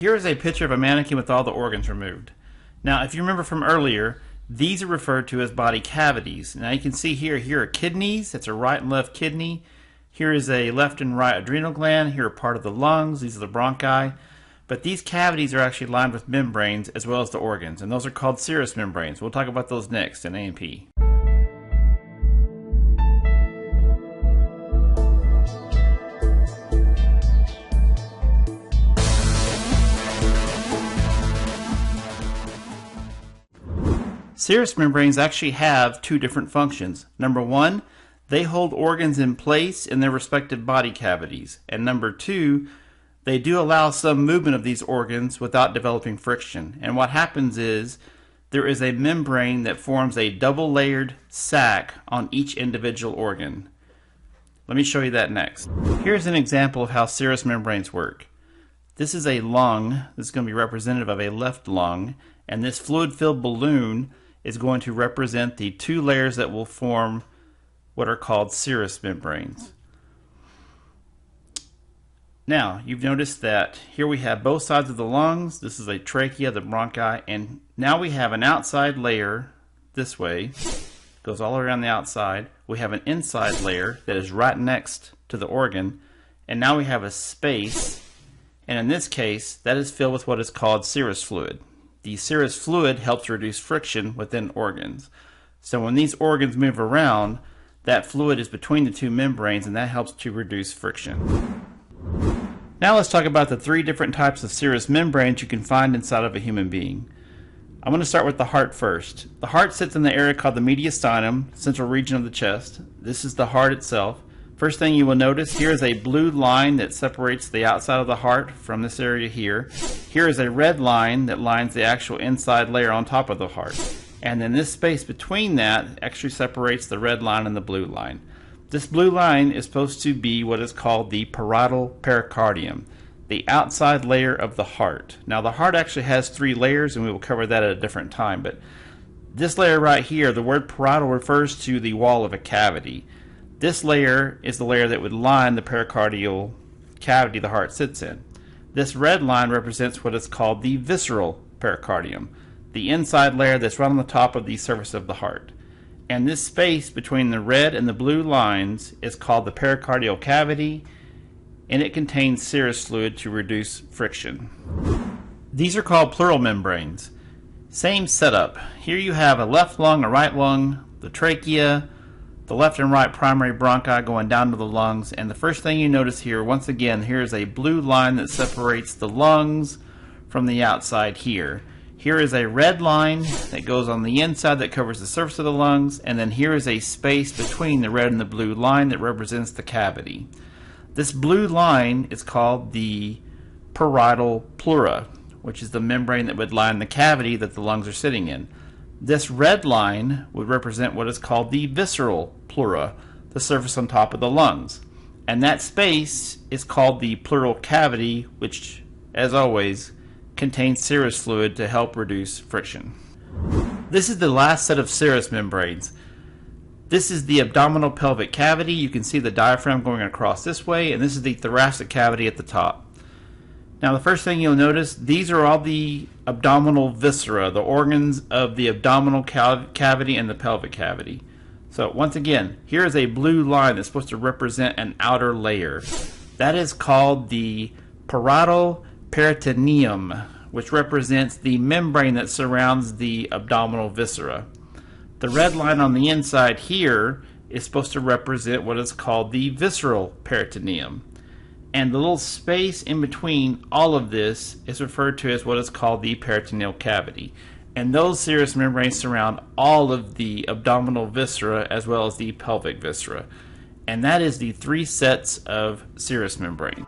Here is a picture of a mannequin with all the organs removed. Now, if you remember from earlier, these are referred to as body cavities. Now you can see here are kidneys. That's a right and left kidney. Here is a left and right adrenal gland. Here are part of the lungs. These are the bronchi. But these cavities are actually lined with membranes as well as the organs, and those are called serous membranes. We'll talk about those next in A&P. Serous membranes actually have two different functions. Number one, they hold organs in place in their respective body cavities. And number two, they do allow some movement of these organs without developing friction. And what happens is there is a membrane that forms a double-layered sac on each individual organ. Let me show you that next. Here's an example of how serous membranes work. This is a lung. This is going to be representative of a left lung. And this fluid-filled balloon is going to represent the two layers that will form what are called serous membranes. Now, you've noticed that here we have both sides of the lungs. This is a trachea, the bronchi, and now we have an outside layer this way, goes all around the outside. We have an inside layer that is right next to the organ, and now we have a space, and in this case, that is filled with what is called serous fluid. The serous fluid helps reduce friction within organs. So when these organs move around, that fluid is between the two membranes, and that helps to reduce friction. Now let's talk about the three different types of serous membranes you can find inside of a human being. I'm going to start with the heart first. The heart sits in the area called the mediastinum, central region of the chest. This is the heart itself. First thing you will notice, here is a blue line that separates the outside of the heart from this area here. Here is a red line that lines the actual inside layer on top of the heart. And then this space between that actually separates the red line and the blue line. This blue line is supposed to be what is called the parietal pericardium, the outside layer of the heart. Now the heart actually has three layers, and we will cover that at a different time, but this layer right here, the word parietal refers to the wall of a cavity. This layer is the layer that would line the pericardial cavity the heart sits in. This red line represents what is called the visceral pericardium, the inside layer that's right on the top of the surface of the heart. And this space between the red and the blue lines is called the pericardial cavity, and it contains serous fluid to reduce friction. These are called pleural membranes. Same setup. Here you have a left lung, a right lung, the trachea, the left and right primary bronchi going down to the lungs, and the first thing you notice here, once again, here is a blue line that separates the lungs from the outside here. Here is a red line that goes on the inside that covers the surface of the lungs, and then here is a space between the red and the blue line that represents the cavity. This blue line is called the Parietal Pleura, which is the membrane that would line the cavity that the lungs are sitting in. This red line would represent what is called the visceral pleura, the surface on top of the lungs. And that space is called the pleural cavity, which, as always, contains serous fluid to help reduce friction. This is the last set of serous membranes. This is the abdominal pelvic cavity. You can see the diaphragm going across this way, and this is the thoracic cavity at the top. Now the first thing you'll notice, these are all the abdominal viscera, the organs of the abdominal cavity and the pelvic cavity. So once again, here is a blue line that's supposed to represent an outer layer. That is called the parietal peritoneum, which represents the membrane that surrounds the abdominal viscera. The red line on the inside here is supposed to represent what is called the visceral peritoneum. And the little space in between all of this is referred to as what is called the peritoneal cavity. And those serous membranes surround all of the abdominal viscera as well as the pelvic viscera. And that is the three sets of serous membrane.